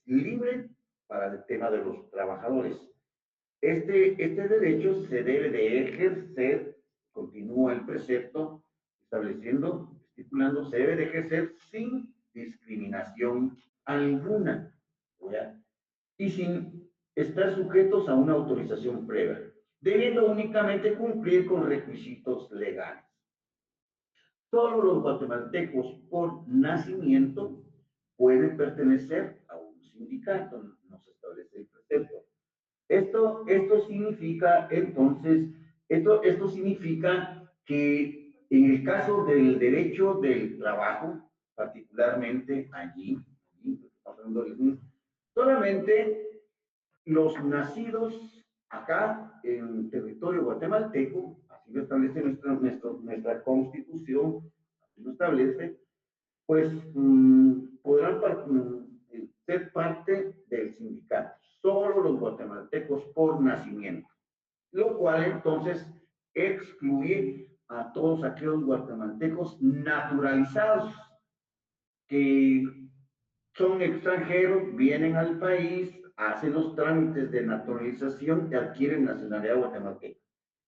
libre para el tema de los trabajadores. Este derecho se debe de ejercer, continúa el precepto, estableciendo, estipulando, se debe de ejercer sin discriminación alguna, ¿ya? Y sin estar sujetos a una autorización previa, debiendo únicamente cumplir con requisitos legales. Solo los guatemaltecos por nacimiento pueden pertenecer a un sindicato, nos establece el precepto. Esto significa, entonces, esto significa que en el caso del derecho del trabajo, particularmente allí solamente los nacidos acá en territorio guatemalteco, así lo establece nuestra constitución, así lo establece, pues podrán ser parte del sindicato, solo los guatemaltecos por nacimiento, lo cual entonces excluye a todos aquellos guatemaltecos naturalizados que son extranjeros, vienen al país, hacen los trámites de naturalización y adquieren nacionalidad guatemalteca.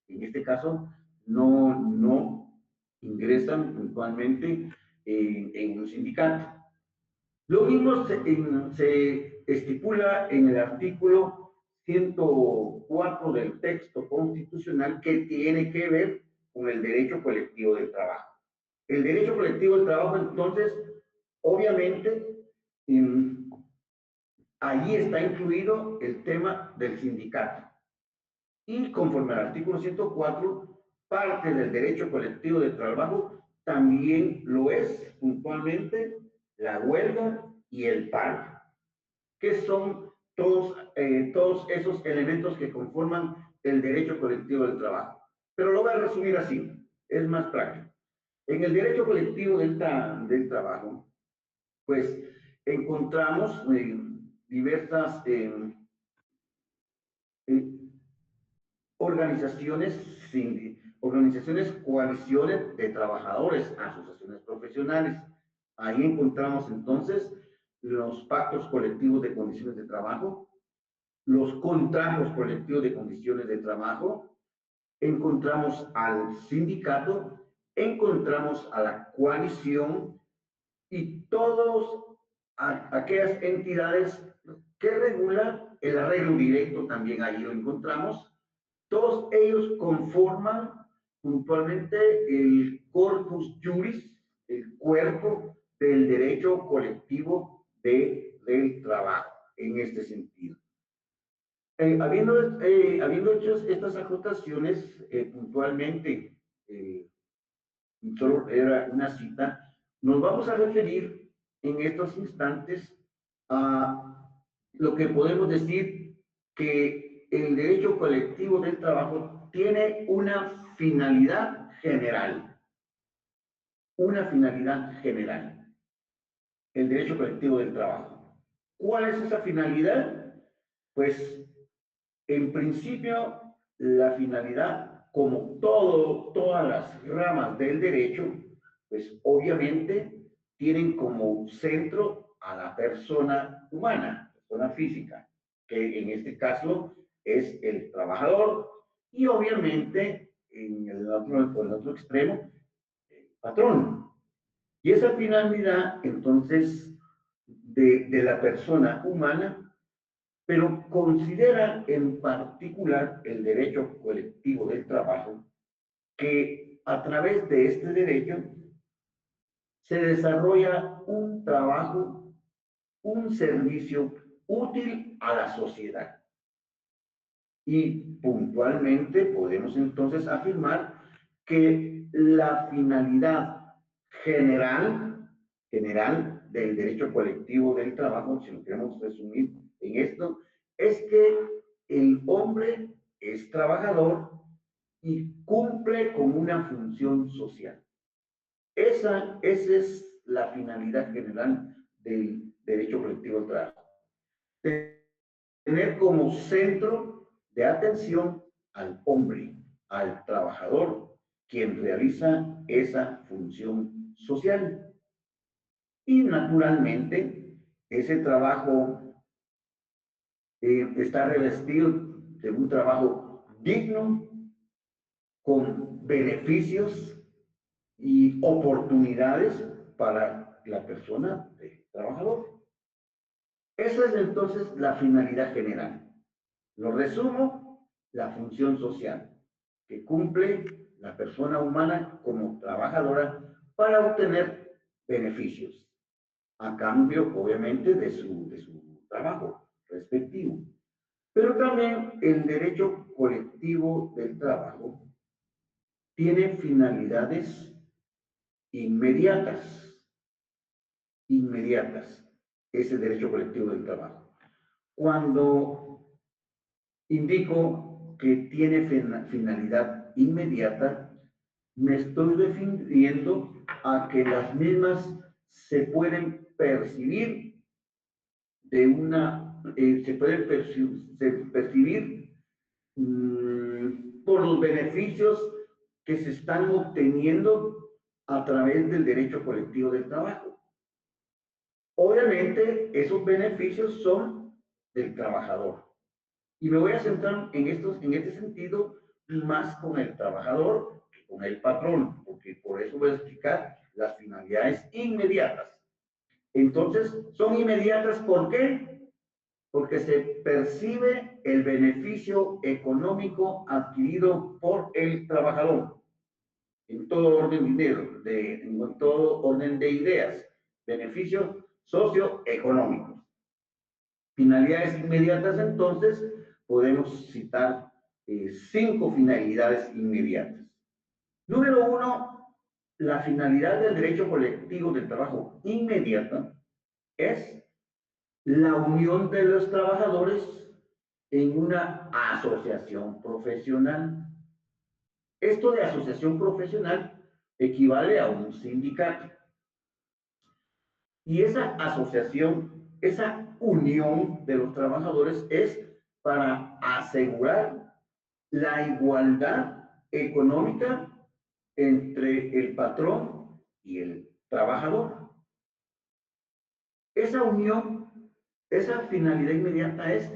En este caso, no ingresan puntualmente en un sindicato. Lo mismo se estipula en el artículo 104 del texto constitucional que tiene que ver con el derecho colectivo del trabajo. El derecho colectivo del trabajo, entonces, obviamente, allí está incluido el tema del sindicato. Y conforme al artículo 104, parte del derecho colectivo de trabajo también lo es puntualmente la huelga y el paro, que son todos esos elementos que conforman el derecho colectivo del trabajo. Pero lo voy a resumir así, es más práctico. En el derecho colectivo del trabajo, pues encontramos diversas organizaciones, coaliciones de trabajadores, asociaciones profesionales. Ahí encontramos entonces los pactos colectivos de condiciones de trabajo, los contratos colectivos de condiciones de trabajo, encontramos al sindicato, encontramos a la coalición y todas aquellas entidades que regulan el arreglo directo, también ahí lo encontramos. Todos ellos conforman puntualmente el corpus juris, el cuerpo del derecho colectivo del trabajo, en este sentido. Habiendo hecho estas acotaciones, puntualmente, solo era una cita, nos vamos a referir en estos instantes a lo que podemos decir que el derecho colectivo del trabajo tiene una finalidad general. Una finalidad general. El derecho colectivo del trabajo. ¿Cuál es esa finalidad? Pues, en principio, la finalidad, como todas las ramas del derecho, pues obviamente tienen como centro a la persona humana, persona física, que en este caso es el trabajador, y obviamente por el otro extremo, el patrón. Y esa finalidad, entonces, de la persona humana, pero considera en particular el derecho colectivo del trabajo, que a través de este derecho se desarrolla un trabajo, un servicio útil a la sociedad. Y puntualmente podemos entonces afirmar que la finalidad general del derecho colectivo del trabajo, si lo queremos resumir en esto, es que el hombre es trabajador y cumple con una función social. Esa es la finalidad general del derecho colectivo del trabajo. Tener como centro de atención al hombre, al trabajador, quien realiza esa función social. Y naturalmente, ese trabajo está revestido de un trabajo digno, con beneficios y oportunidades para la persona, el trabajador. Esa es entonces la finalidad general. Lo resumo, la función social que cumple la persona humana como trabajadora para obtener beneficios, a cambio, obviamente, de su trabajo respectivo. Pero también el derecho colectivo del trabajo tiene finalidades inmediatas, inmediatas, ese derecho colectivo del trabajo. Cuando indico que tiene finalidad inmediata, me estoy refiriendo a que las mismas se pueden percibir se pueden percibir por los beneficios que se están obteniendo a través del derecho colectivo del trabajo. Obviamente, esos beneficios son del trabajador. Y me voy a centrar en este sentido más con el trabajador que con el patrón, porque por eso voy a explicar las finalidades inmediatas. Entonces, son inmediatas, ¿por qué? Porque se percibe el beneficio económico adquirido por el trabajador en todo orden en todo orden de ideas, beneficios socioeconómicos. Finalidades inmediatas, entonces, podemos citar 5 finalidades inmediatas. Número 1, la finalidad del derecho colectivo del trabajo inmediata es la unión de los trabajadores en una asociación profesional. Esto de asociación profesional equivale a un sindicato. Y esa asociación, esa unión de los trabajadores es para asegurar la igualdad económica entre el patrón y el trabajador. Esa unión, esa finalidad inmediata es,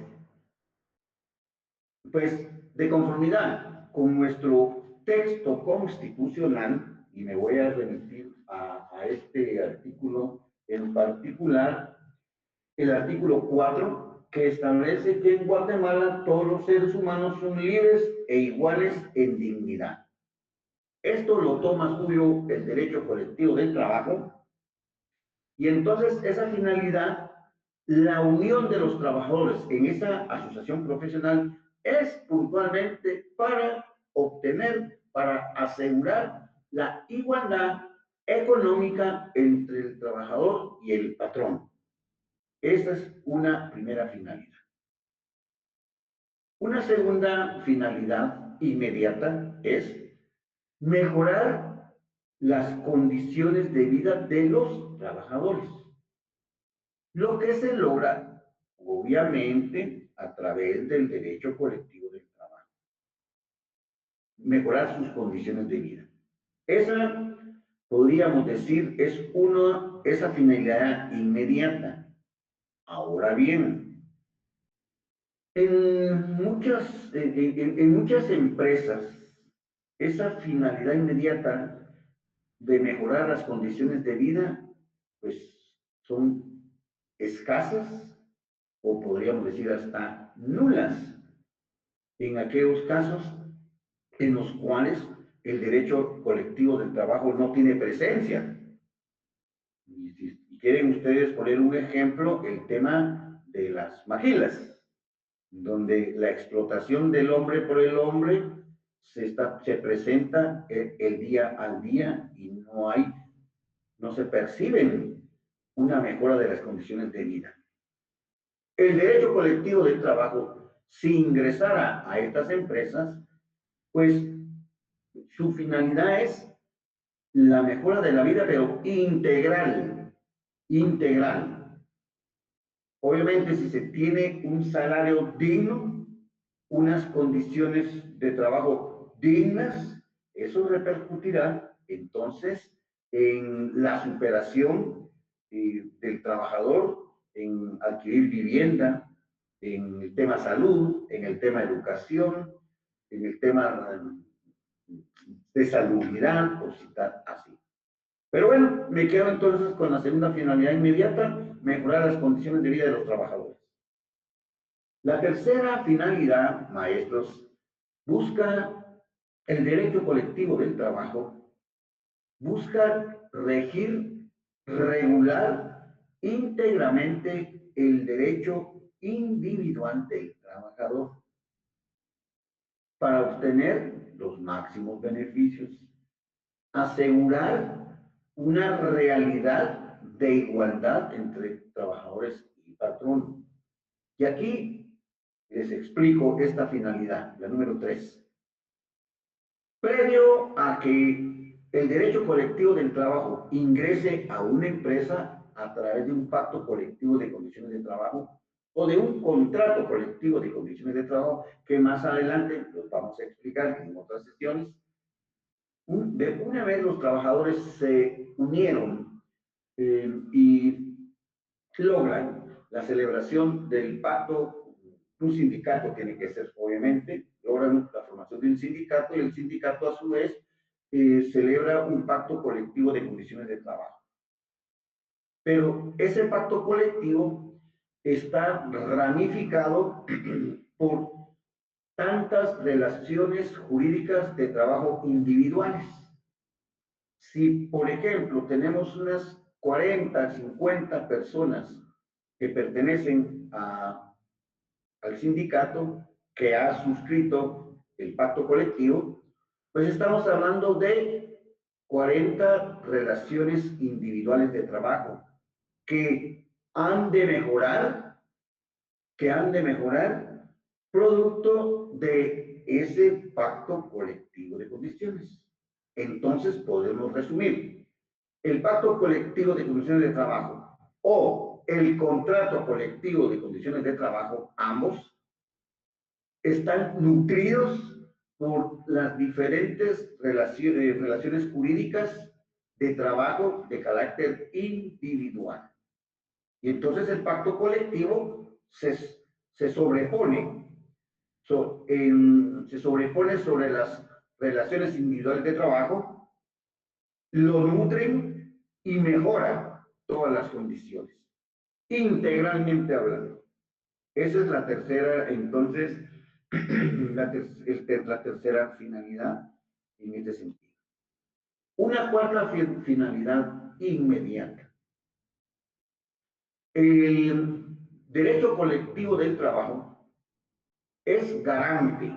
pues, de conformidad con nuestro texto constitucional, y me voy a remitir a este artículo en particular, el artículo 4, que establece que en Guatemala todos los seres humanos son libres e iguales en dignidad. Esto lo toma suyo el derecho colectivo del trabajo, y entonces esa finalidad, la unión de los trabajadores en esa asociación profesional, es puntualmente para obtener, para asegurar la igualdad económica entre el trabajador y el patrón. Esa es una primera finalidad. Una segunda finalidad inmediata es mejorar las condiciones de vida de los trabajadores. Lo que se logra, obviamente, a través del derecho colectivo del trabajo. Mejorar sus condiciones de vida. Esa, podríamos decir, esa finalidad inmediata. Ahora bien, en muchas empresas, esa finalidad inmediata de mejorar las condiciones de vida, pues son escasas o podríamos decir hasta nulas en aquellos casos en los cuales el derecho colectivo del trabajo no tiene presencia. Y si quieren ustedes poner un ejemplo, el tema de las maquilas, donde la explotación del hombre por el hombre se presenta el día al día y no se perciben una mejora de las condiciones de vida. El derecho colectivo del trabajo, si ingresara a estas empresas, pues su finalidad es la mejora de la vida, pero integral, integral. Obviamente, si se tiene un salario digno, unas condiciones de trabajo dignas, eso repercutirá entonces en la superación del trabajador, en adquirir vivienda, en el tema salud, en el tema educación, en el tema de salubridad, por citar así. Pero bueno, me quedo entonces con la segunda finalidad inmediata, mejorar las condiciones de vida de los trabajadores. La tercera finalidad, maestros, busca el derecho colectivo del trabajo, busca regir, regular íntegramente el derecho individual del trabajador para obtener los máximos beneficios, asegurar una realidad de igualdad entre trabajadores y patrón. Y aquí les explico esta finalidad, la número 3. Previo a que el derecho colectivo del trabajo ingrese a una empresa a través de un pacto colectivo de condiciones de trabajo o de un contrato colectivo de condiciones de trabajo, que más adelante los vamos a explicar en otras sesiones. Una vez los trabajadores se unieron y logran la celebración del pacto, un sindicato tiene que ser, obviamente, logran la formación de un sindicato y el sindicato a su vez celebra un pacto colectivo de condiciones de trabajo. Pero ese pacto colectivo está ramificado por tantas relaciones jurídicas de trabajo individuales. Si, por ejemplo, tenemos unas 40, 50 personas que pertenecen al sindicato que ha suscrito el pacto colectivo, pues estamos hablando de 40 relaciones individuales de trabajo que han de mejorar, producto de ese pacto colectivo de condiciones. Entonces podemos resumir, el pacto colectivo de condiciones de trabajo o el contrato colectivo de condiciones de trabajo, ambos están nutridos por las diferentes relaciones jurídicas de trabajo de carácter individual. Y entonces el pacto colectivo se sobrepone, se sobrepone sobre las relaciones individuales de trabajo, lo nutren y mejora todas las condiciones, integralmente hablando. Esa es la tercera, entonces, la tercera finalidad en este sentido. Una cuarta finalidad inmediata. El derecho colectivo del trabajo es garante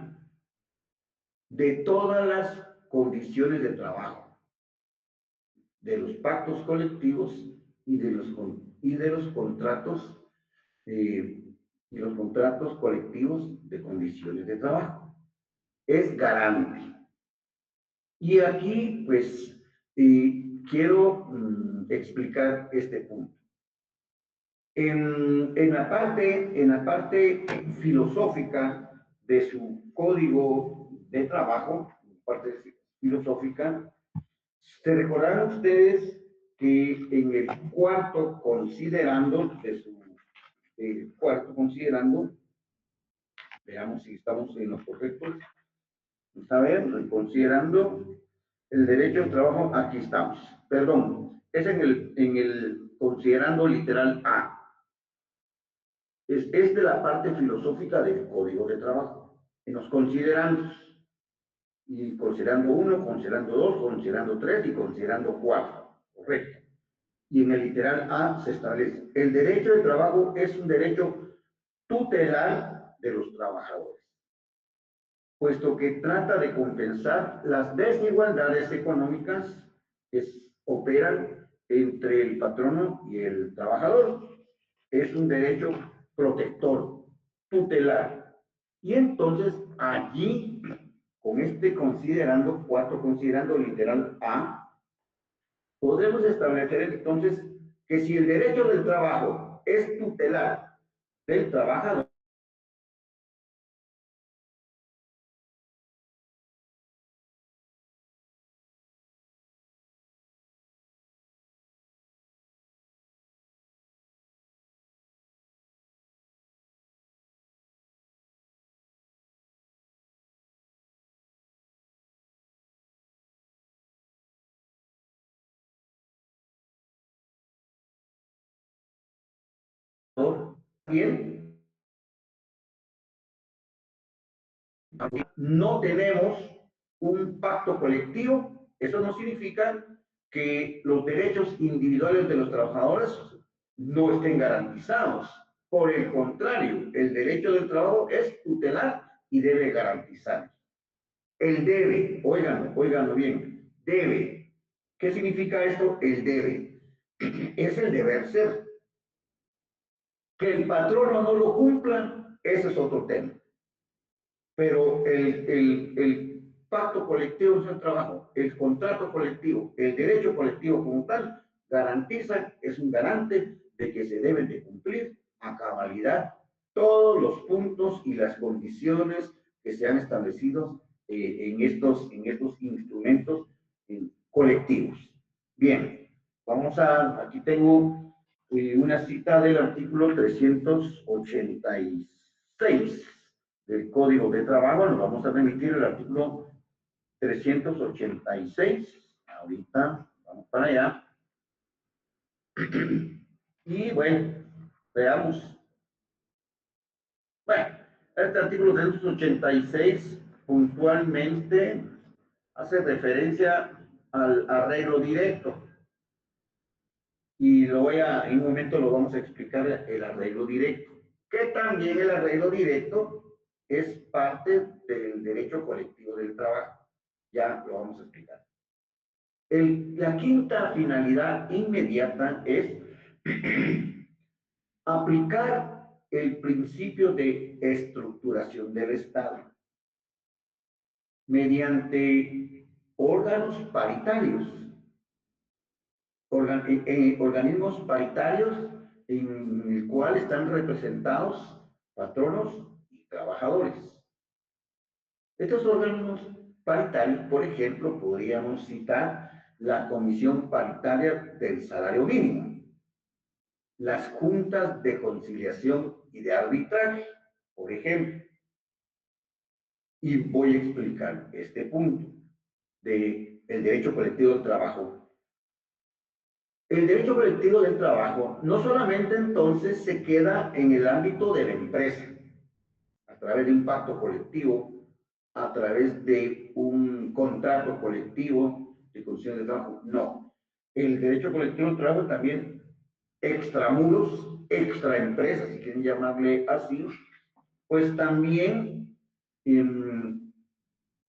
de todas las condiciones de trabajo, de los pactos colectivos y de los contratos colectivos de condiciones de trabajo. Es garante. Y aquí, pues, quiero explicar este punto. En la parte filosófica de su código de trabajo, parte filosófica, se recordarán ustedes que en el cuarto considerando de su cuarto considerando, veamos si estamos en los correctos, a ver, considerando el derecho al trabajo, aquí estamos, perdón, es en el considerando literal A. Es de la parte filosófica del código de trabajo, en los considerandos, y considerando 1, considerando 2, considerando 3 y considerando 4, correcto. Y en el literal A se establece, el derecho de trabajo es un derecho tutelar de los trabajadores, puesto que trata de compensar las desigualdades económicas que operan entre el patrono y el trabajador. Es un derecho protector, tutelar. Y entonces allí, con este considerando, 4 considerando literal A, podemos establecer entonces que si el derecho del trabajo es tutelar del trabajador, también no tenemos un pacto colectivo. Eso no significa que los derechos individuales de los trabajadores no estén garantizados. Por el contrario, el derecho del trabajo es tutelar y debe garantizar. El debe, óiganlo bien, debe. ¿Qué significa esto? El debe. Es el deber ser. Que el patrono no lo cumpla, ese es otro tema. Pero el pacto colectivo del trabajo, el contrato colectivo, el derecho colectivo como tal, garantiza, es un garante de que se deben de cumplir a cabalidad todos los puntos y las condiciones que se han establecido en estos instrumentos colectivos. Bien, aquí tengo una cita del artículo 386 del Código de Trabajo. Nos vamos a remitir el artículo 386. Ahorita vamos para allá. Y bueno, veamos. Bueno, este artículo 386 puntualmente hace referencia al arreglo directo. Y en un momento lo vamos a explicar el arreglo directo. Que también el arreglo directo es parte del derecho colectivo del trabajo. Ya lo vamos a explicar. La quinta finalidad inmediata es aplicar el principio de estructuración del Estado mediante órganos paritarios, organismos paritarios en el cual están representados patronos y trabajadores. Estos órganos paritarios, por ejemplo, podríamos citar la Comisión Paritaria del Salario Mínimo, las juntas de conciliación y de arbitraje, por ejemplo. Y voy a explicar este punto del derecho colectivo del trabajo. El derecho colectivo del trabajo no solamente entonces se queda en el ámbito de la empresa, a través de un pacto colectivo, a través de un contrato colectivo de condiciones de trabajo. No. El derecho colectivo del trabajo también extramuros, extraempresas, si quieren llamarle así, pues también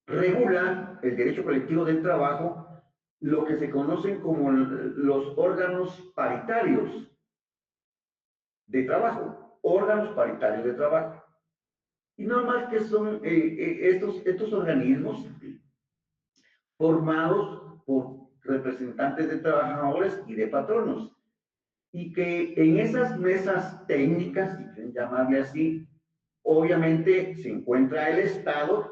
regula el derecho colectivo del trabajo lo que se conocen como los órganos paritarios de trabajo, órganos paritarios de trabajo. Y no más que son estos organismos formados por representantes de trabajadores y de patronos, y que en esas mesas técnicas, si quieren llamarle así, obviamente se encuentra el Estado,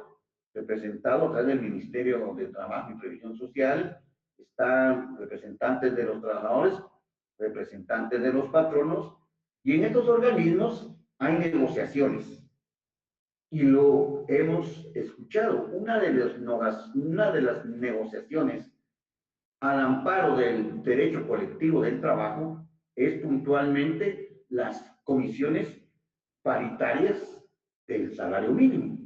representado a través del Ministerio de Trabajo y Previsión Social, están representantes de los trabajadores, representantes de los patronos, y en estos organismos hay negociaciones. Y lo hemos escuchado, una de las negociaciones al amparo del derecho colectivo del trabajo es puntualmente las comisiones paritarias del salario mínimo.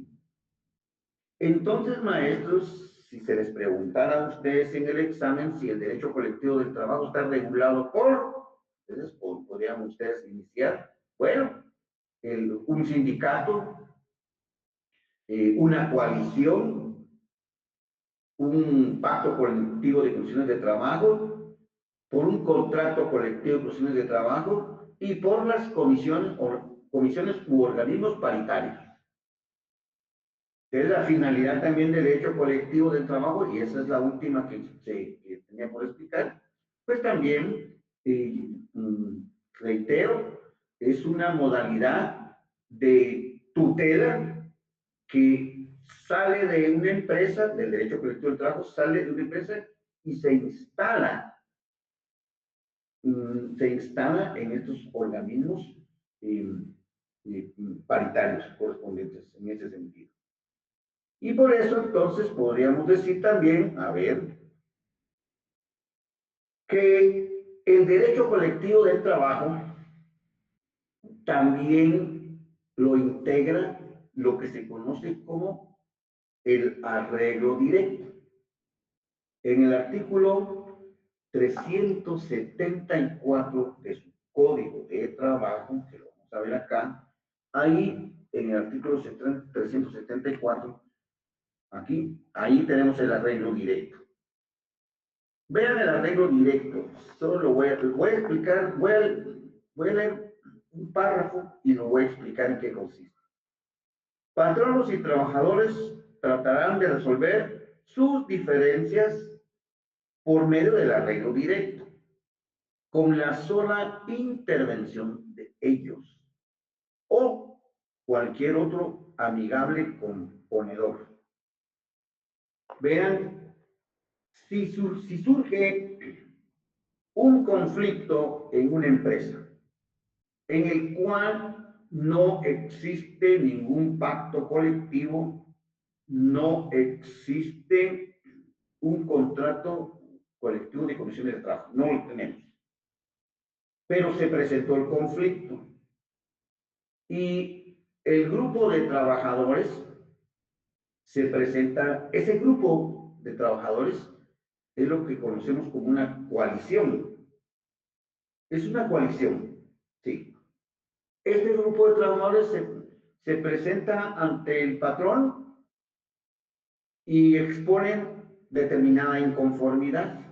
Entonces, maestros, si se les preguntara a ustedes en el examen si el derecho colectivo del trabajo está regulado entonces podrían ustedes iniciar, bueno, un sindicato, una coalición, un pacto colectivo de condiciones de trabajo, por un contrato colectivo de condiciones de trabajo y por las comisiones u organismos paritarios. Es la finalidad también del derecho colectivo del trabajo, y esa es la última que tenía por explicar, pues también, reitero, es una modalidad de tutela que sale de una empresa, del derecho colectivo del trabajo, sale de una empresa y se instala en estos organismos paritarios correspondientes en ese sentido. Y por eso entonces podríamos decir también, a ver, que el derecho colectivo del trabajo también lo integra lo que se conoce como el arreglo directo. En el artículo 374 de su Código de Trabajo, que lo vamos a ver acá, ahí en el artículo 374, ahí tenemos el arreglo directo. Vean el arreglo directo, solo lo voy a explicar, voy a leer un párrafo y lo voy a explicar en qué consiste. Patronos y trabajadores tratarán de resolver sus diferencias por medio del arreglo directo, con la sola intervención de ellos o cualquier otro amigable componedor. Vean, si surge un conflicto en una empresa en el cual no existe ningún pacto colectivo, no existe un contrato colectivo de condiciones de trabajo, no lo tenemos. Pero se presentó el conflicto y el grupo de trabajadores se presenta, ese grupo de trabajadores es lo que conocemos como una coalición. Es una coalición, sí. Este grupo de trabajadores se presenta ante el patrón y exponen determinada inconformidad.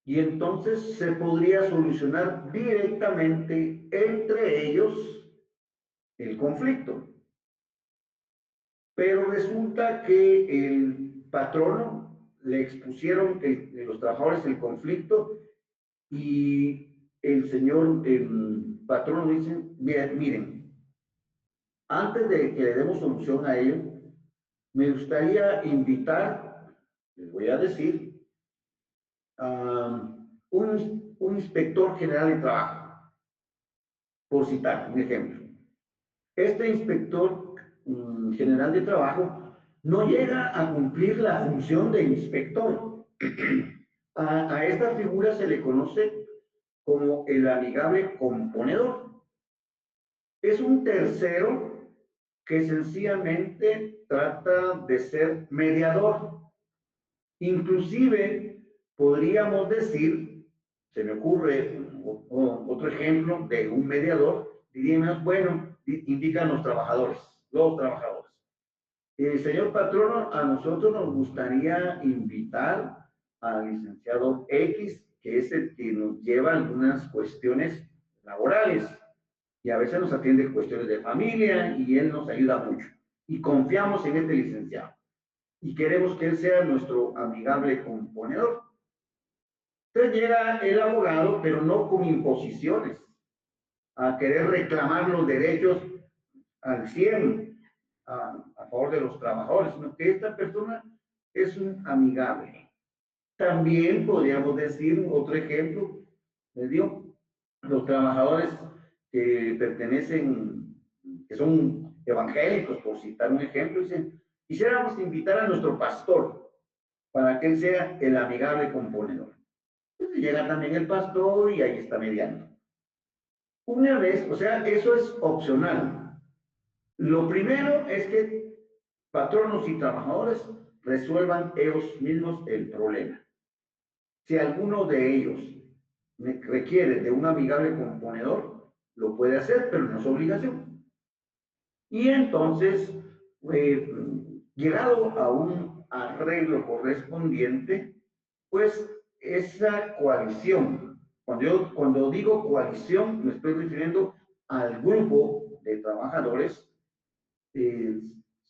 Y entonces se podría solucionar directamente entre ellos el conflicto. Pero resulta que el patrono le expusieron los trabajadores el conflicto y el señor patrono dice, miren, antes de que le demos solución a ello, me gustaría invitar, les voy a decir, a un inspector general de trabajo, por citar un ejemplo. Este inspector general de trabajo no llega a cumplir la función de inspector. A esta figura se le conoce como el amigable componedor. Es un tercero que sencillamente trata de ser mediador. Inclusive podríamos decir, se me ocurre otro ejemplo de un mediador, diríamos, bueno, indican los trabajadores. Señor patrono, a nosotros nos gustaría invitar al licenciado X, que es el que nos lleva algunas cuestiones laborales y a veces nos atiende cuestiones de familia y él nos ayuda mucho. Y confiamos en este licenciado y queremos que él sea nuestro amigable componedor. Entonces llega el abogado, pero no con imposiciones, a querer reclamar los derechos al 100 a favor de los trabajadores, sino que esta persona es un amigable. También podríamos decir otro ejemplo, les digo, los trabajadores que pertenecen, que son evangélicos, por citar un ejemplo, dicen, quisiéramos invitar a nuestro pastor para que él sea el amigable componedor. Entonces llega también el pastor y ahí está mediando. Una vez, o sea, eso es opcional. Lo primero es que patronos y trabajadores resuelvan ellos mismos el problema. Si alguno de ellos requiere de un amigable componedor, lo puede hacer, pero no es obligación. Y entonces, llegado a un arreglo correspondiente, pues esa coalición, cuando digo coalición, me estoy refiriendo al grupo de trabajadores,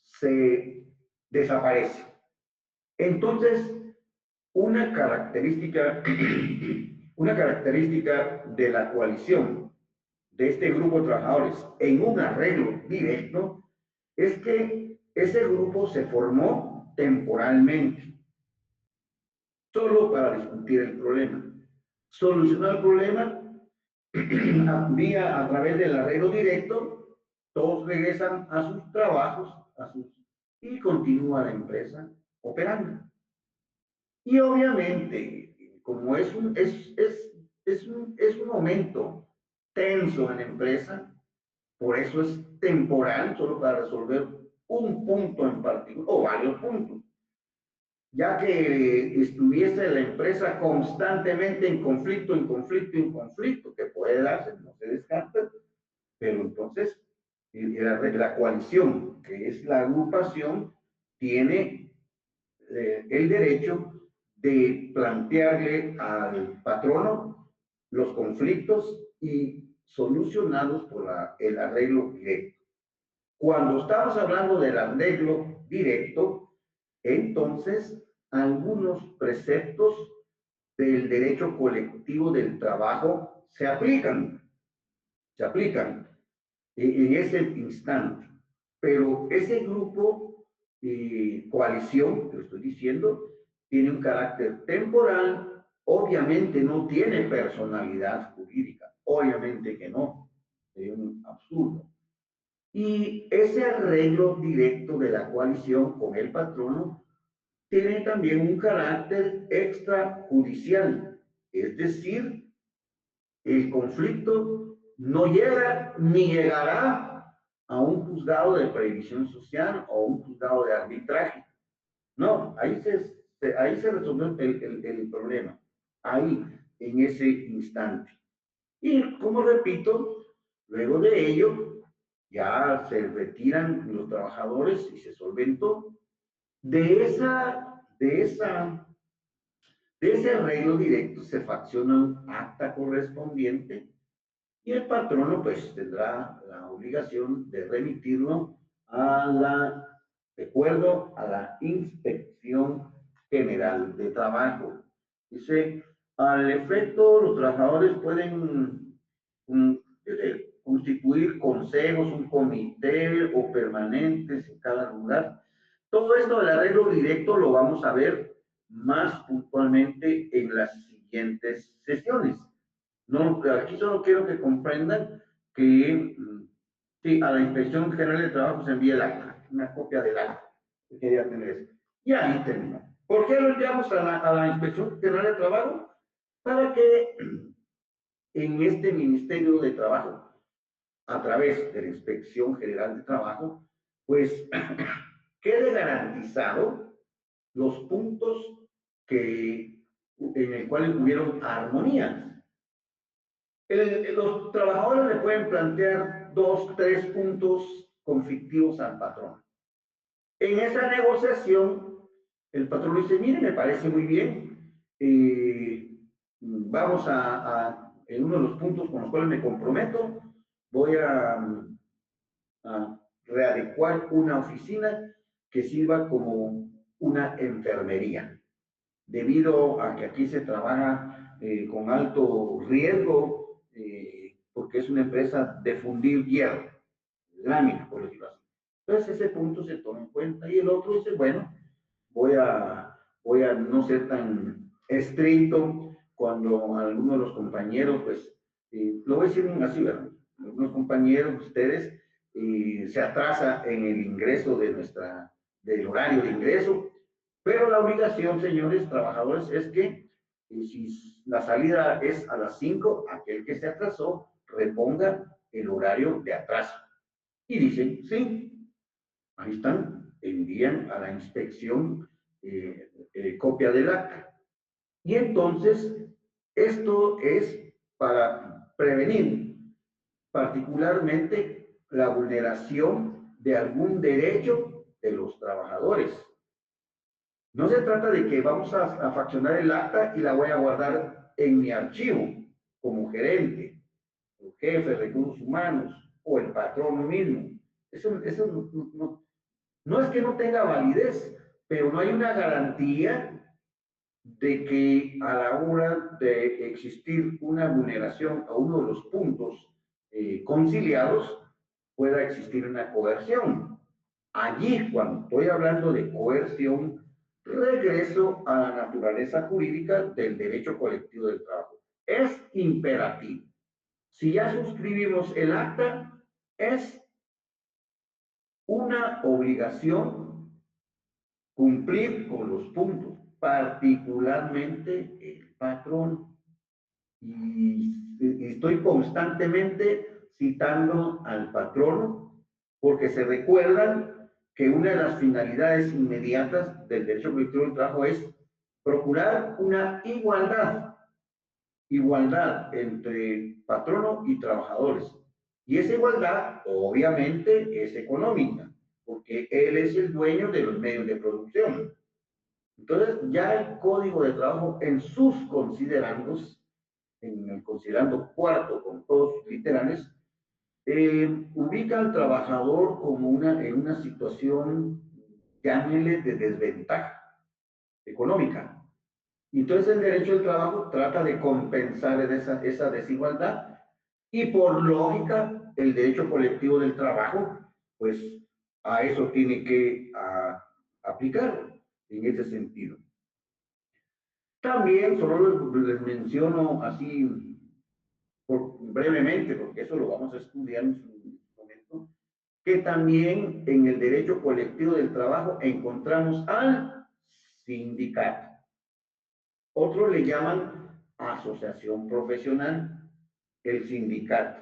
se desaparece. Entonces, una característica, una característica de la coalición de este grupo de trabajadores en un arreglo directo es que ese grupo se formó temporalmente, solo para discutir el problema. Solucionar el problema a través del arreglo directo, todos regresan a sus trabajos y continúa la empresa operando. Y obviamente, como es un momento tenso en la empresa, por eso es temporal, solo para resolver un punto en particular, o varios puntos, ya que estuviese la empresa constantemente en conflicto, en conflicto, en conflicto, que puede darse, no se descarta, pero entonces la coalición, que es la agrupación, tiene el derecho de plantearle al patrono los conflictos y solucionados por el arreglo directo. Cuando estamos hablando del arreglo directo, entonces algunos preceptos del derecho colectivo del trabajo se aplican en ese instante. Pero ese grupo, coalición, que estoy diciendo, tiene un carácter temporal, obviamente no tiene personalidad jurídica, obviamente que no, sería un absurdo. Y ese arreglo directo de la coalición con el patrono tiene también un carácter extrajudicial, es decir, el conflicto no llega ni llegará a un juzgado de previsión social o un juzgado de arbitraje. No, ahí se resolvió el problema, ahí, en ese instante. Y como repito, luego de ello, ya se retiran los trabajadores y se solventó. De ese arreglo directo se facciona un acta correspondiente y el patrono pues tendrá la obligación de remitirlo de acuerdo a la Inspección General de Trabajo. Dice, al efecto, los trabajadores pueden constituir consejos, un comité o permanentes en cada lugar. Todo esto del arreglo directo lo vamos a ver más puntualmente en las siguientes sesiones. No, aquí solo quiero que comprendan que sí, a la Inspección General de Trabajo se envía el acta, una copia del acta. Quería tener eso. Y ahí terminó. ¿Por qué lo enviamos a la Inspección General de Trabajo? Para que en este Ministerio de Trabajo, a través de la Inspección General de Trabajo, pues quede garantizado los puntos en el cual hubieron armonías. Los trabajadores le pueden plantear 2, 3 puntos conflictivos al patrón. En esa negociación, el patrón dice, mire, me parece muy bien, vamos en uno de los puntos con los cuales me comprometo, voy a readecuar una oficina que sirva como una enfermería, debido a que aquí se trabaja con alto riesgo, porque es una empresa de fundir hierro, lámina, por decirlo así. Entonces ese punto se toma en cuenta y el otro dice, bueno, voy a no ser tan estricto cuando algunos de los compañeros, pues, lo voy a decir así, ¿verdad? Algunos compañeros, ustedes, se atrasa en el ingreso del horario de ingreso, pero la obligación, señores trabajadores, es que si la salida es a las 5, aquel que se atrasó reponga el horario de atraso. Y dicen, sí, ahí están, envían a la inspección copia del acta. Y entonces, esto es para prevenir particularmente la vulneración de algún derecho de los trabajadores. No se trata de que vamos a faccionar el acta y la voy a guardar en mi archivo como gerente, o jefe de recursos humanos o el patrón mismo. Eso no es que no tenga validez, pero no hay una garantía de que a la hora de existir una vulneración a uno de los puntos conciliados pueda existir una coerción. Allí, cuando estoy hablando de coerción, regreso a la naturaleza jurídica del derecho colectivo del trabajo. Es imperativo. Si ya suscribimos el acta, es una obligación cumplir con los puntos, particularmente el patrón. y estoy constantemente citando al patrono porque se recuerdan que una de las finalidades inmediatas del derecho colectivo del trabajo es procurar una igualdad entre patrono y trabajadores. Y esa igualdad obviamente es económica, porque él es el dueño de los medios de producción. Entonces, ya el Código de Trabajo en sus considerandos, en el considerando cuarto con todos sus literales, ubica al trabajador como en una situación, llámele, de desventaja económica. Y entonces el derecho del trabajo trata de compensar esa desigualdad y por lógica el derecho colectivo del trabajo, pues a eso tiene que aplicar en ese sentido. También solo les menciono así brevemente, porque eso lo vamos a estudiar en su momento, que también en el derecho colectivo del trabajo encontramos al sindicato. Otros le llaman asociación profesional, el sindicato.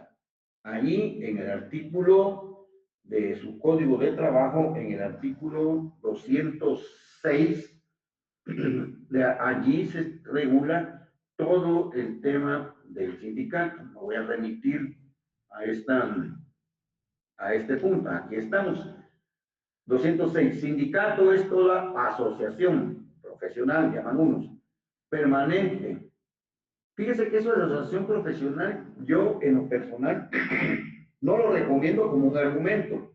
Allí en el artículo de su código de trabajo, en el artículo 206, allí se regula todo el tema del sindicato. Me voy a remitir a este punto. Aquí estamos. 206. Sindicato es toda asociación profesional, llaman unos, permanente. Fíjese que eso de la asociación profesional, yo en lo personal no lo recomiendo como un argumento,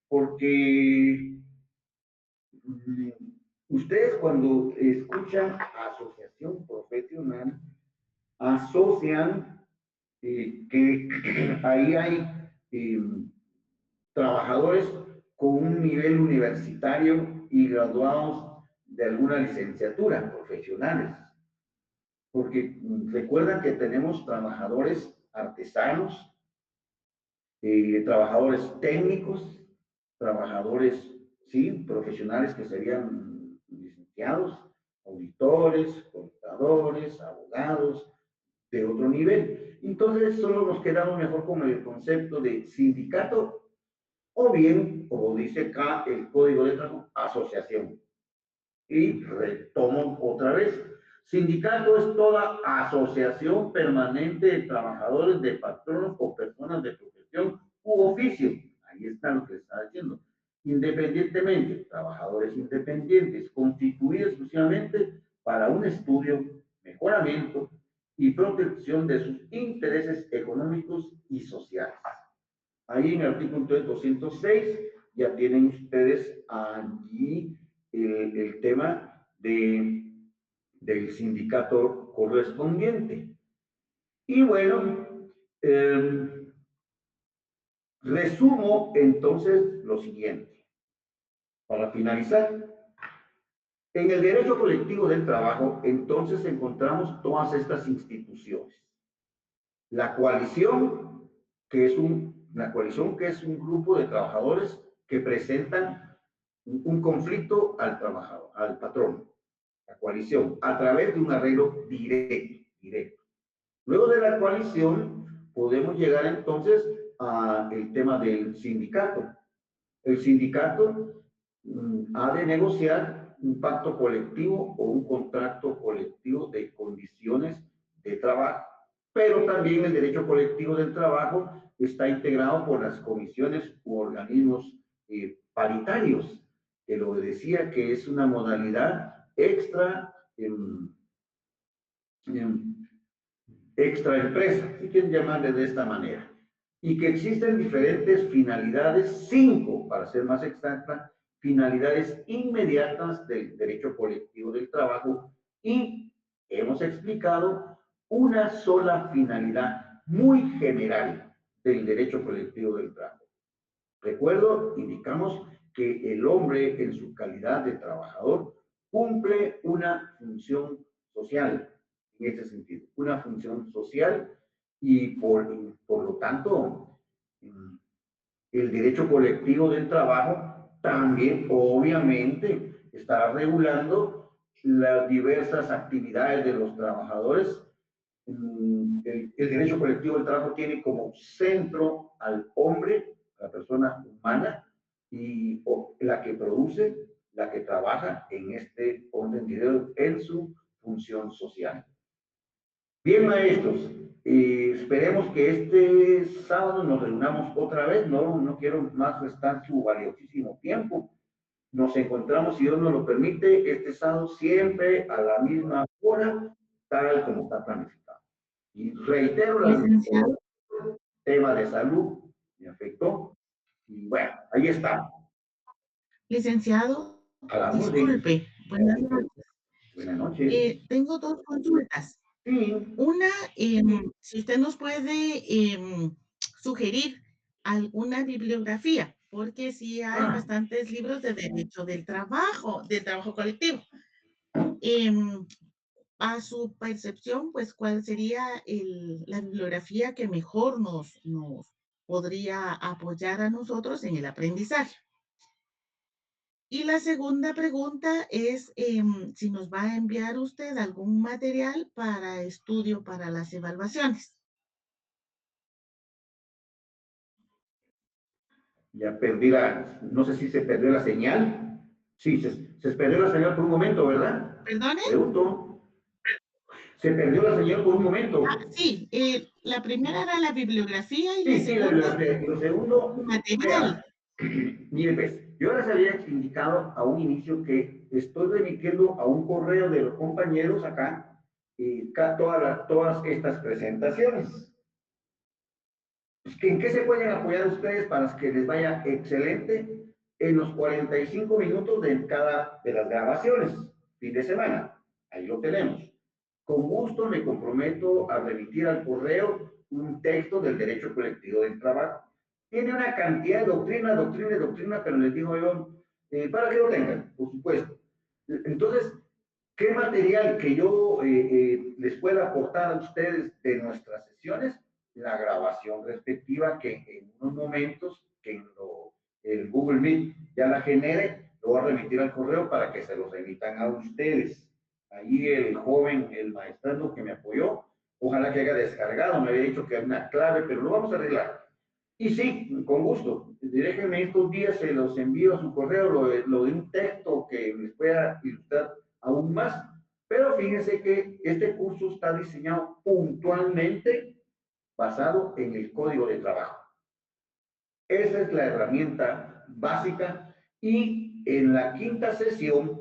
porque ustedes cuando escuchan asociación profesional, asocian que ahí hay trabajadores con un nivel universitario y graduados de alguna licenciatura, profesionales. Porque recuerdan que tenemos trabajadores artesanos, trabajadores técnicos, trabajadores, sí, profesionales que serían licenciados, auditores, contadores, abogados, de otro nivel. Entonces, solo nos quedamos mejor con el concepto de sindicato o bien, como dice acá el Código de Trabajo, asociación. Y retomo otra vez. Sindicato es toda asociación permanente de trabajadores, de patronos o personas de profesión u oficio. Ahí está lo que está diciendo. Independientemente, trabajadores independientes, constituidos exclusivamente para un estudio, mejoramiento y protección de sus intereses económicos y sociales. Ahí en el artículo 206 ya tienen ustedes allí el tema del sindicato correspondiente. Y bueno, resumo entonces lo siguiente, para finalizar. En el derecho colectivo del trabajo, entonces encontramos todas estas instituciones. La coalición, la coalición que es un grupo de trabajadores que presentan un conflicto al trabajador, al patrón, la coalición, a través de un arreglo directo. Luego de la coalición, podemos llegar entonces al tema del sindicato. El sindicato ha de negociar un pacto colectivo o un contrato colectivo de condiciones de trabajo. Pero también el derecho colectivo del trabajo está integrado por las comisiones u organismos paritarios, que lo decía que es una modalidad extra empresa, si quieren llamarle de esta manera, y que existen diferentes finalidades, 5 para ser más exacta, finalidades inmediatas del derecho colectivo del trabajo, y hemos explicado una sola finalidad muy general del derecho colectivo del trabajo. Recuerdo, indicamos que el hombre en su calidad de trabajador cumple una función social, en este sentido, una función social y por lo tanto el derecho colectivo del trabajo también obviamente estará regulando las diversas actividades de los trabajadores el derecho colectivo del trabajo tiene como centro al hombre, a la persona humana, y la que produce, la que trabaja en este orden de ideas en su función social. Bien, maestros, esperemos que este sábado nos reunamos otra vez. No quiero más restar su valiosísimo tiempo. Nos encontramos, si Dios nos lo permite, este sábado siempre a la misma hora, tal como está planificado. Y reitero, Licenciado, el tema de salud me afectó. Y bueno, ahí está. licenciado, A la orden. disculpe, buenas noches. Buenas noches. Tengo dos consultas. Sí. Una, si usted nos puede sugerir alguna bibliografía, porque sí hay bastantes libros de derecho del trabajo colectivo. Em, a su percepción, pues, ¿cuál sería la bibliografía que mejor nos podría apoyar a nosotros en el aprendizaje? Y la segunda pregunta es si nos va a enviar usted algún material para estudio para las evaluaciones. Ya perdí no sé si se perdió la señal. Sí, se perdió la señal por un momento, ¿verdad? ¿Perdone? Pregunto. Se perdió la señal por un momento. Sí, la primera era la bibliografía y la Sí, sí, segunda, y lo segundo, material. vea, mire pues, yo les había indicado a un inicio que estoy remitiendo a un correo de los compañeros acá todas estas presentaciones. ¿En qué se pueden apoyar ustedes para que les vaya excelente en los 45 minutos de cada de las grabaciones, fin de semana? Ahí lo tenemos. Con gusto me comprometo a remitir al correo un texto del derecho colectivo del trabajo. Tiene una cantidad de doctrina, pero les digo yo, para que lo tengan, por supuesto. Entonces, ¿qué material que yo les pueda aportar a ustedes de nuestras sesiones? La grabación respectiva que en unos momentos, que el Google Meet ya la genere, lo voy a remitir al correo para que se los remitan a ustedes. Ahí el joven, el maestrando que me apoyó, ojalá que haya descargado, me había dicho que hay una clave, pero lo vamos a arreglar. Y sí, con gusto. Déjenme estos días, se los envío a su correo, lo de un texto que les pueda ilustrar aún más. Pero fíjense que este curso está diseñado puntualmente basado en el código de trabajo. Esa es la herramienta básica y en la quinta sesión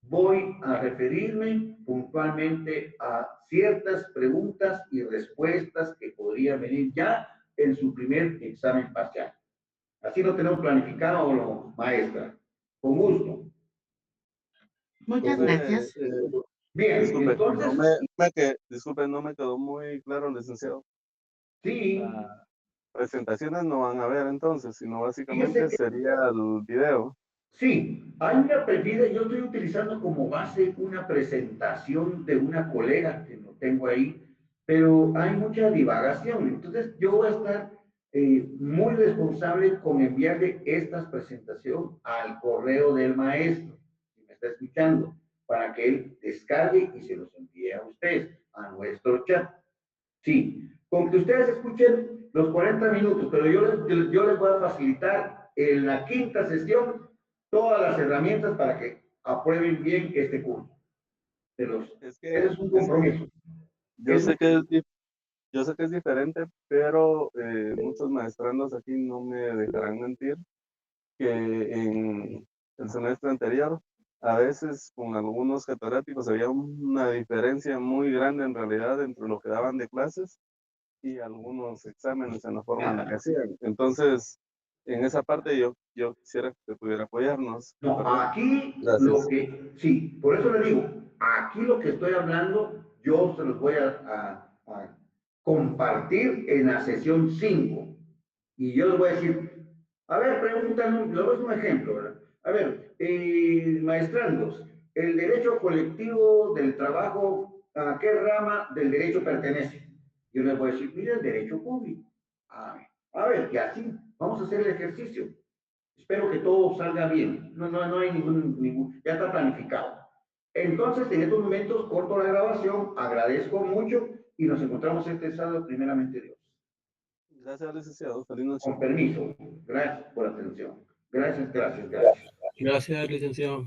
voy a referirme puntualmente a ciertas preguntas y respuestas que podrían venir ya en su primer examen parcial. Así lo tenemos planificado, maestra. Con gusto. Muchas Disculpe, gracias. Bien, disculpe, entonces, disculpe, no me quedó muy claro, licenciado. sí, Las presentaciones no van a ver entonces, sino fíjese básicamente que sería el video. sí, hay una perdida, yo estoy utilizando como base una presentación de una colega que no tengo ahí, pero hay mucha divagación. Entonces, yo voy a estar muy responsable con enviarle esta presentación al correo del maestro, si me está escuchando, para que él descargue y se los envíe a ustedes, a nuestro chat. Sí, con que ustedes escuchen los 40 minutos, pero yo les voy a facilitar en la quinta sesión todas las herramientas para que aprueben bien este curso. Ese es un Es que compromiso. yo Es un, sé que yo sé que es diferente, pero muchos maestrandos aquí no me dejarán mentir que en el semestre anterior, a veces con algunos catedráticos había una diferencia muy grande en realidad entre lo que daban de clases y algunos exámenes en la forma en la que hacían. Entonces, en esa parte yo quisiera que pudiera apoyarnos, no, ¿verdad? aquí lo Gracias. que, sí, por eso le digo, aquí lo que estoy hablando, yo se los voy a compartir en la sesión 5. Y yo les voy a decir, a ver, pregúntame, le doy un ejemplo, ¿verdad? A ver, maestrandos, el derecho colectivo del trabajo, ¿a qué rama del derecho pertenece? Yo les voy a decir, mira, el derecho público. A ver, y así, vamos a hacer el ejercicio. Espero que todo salga bien. No hay ya está planificado. Entonces, en estos momentos, corto la grabación, agradezco mucho y nos encontramos este sábado, primeramente Dios. Gracias, licenciado. Feliz noche. Con permiso. Gracias por la atención. Gracias, gracias, gracias. Gracias, licenciado.